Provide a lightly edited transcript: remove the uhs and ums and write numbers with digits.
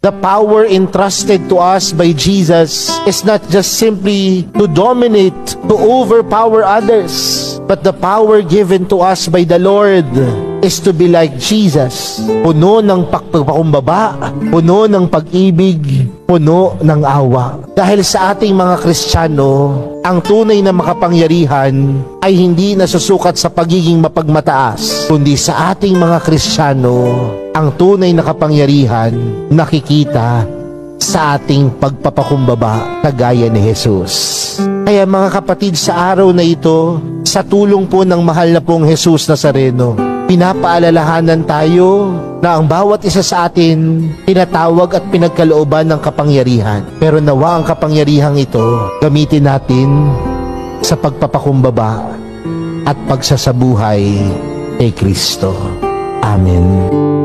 The power entrusted to us by Jesus is not just simply to dominate, to overpower others, but the power given to us by the Lord is to be like Jesus. Puno ng pagpapakumbaba, puno ng pag-ibig, puno ng awa. Dahil sa ating mga Kristiyano, ang tunay na makapangyarihan ay hindi nasusukat sa pagiging mapagmataas, kundi sa ating mga Kristiyano, ang tunay na kapangyarihan nakikita sa ating pagpapakumbaba kagaya ni Jesus. Kaya mga kapatid, sa araw na ito, sa tulong po ng mahal na pong Jesus Nazareno, pinapaalalahanan tayo na ang bawat isa sa atin tinatawag at pinagkalooban ng kapangyarihan. Pero nawa ang kapangyarihang ito gamitin natin sa pagpapakumbaba at pagsasabuhay kay Kristo. Amen.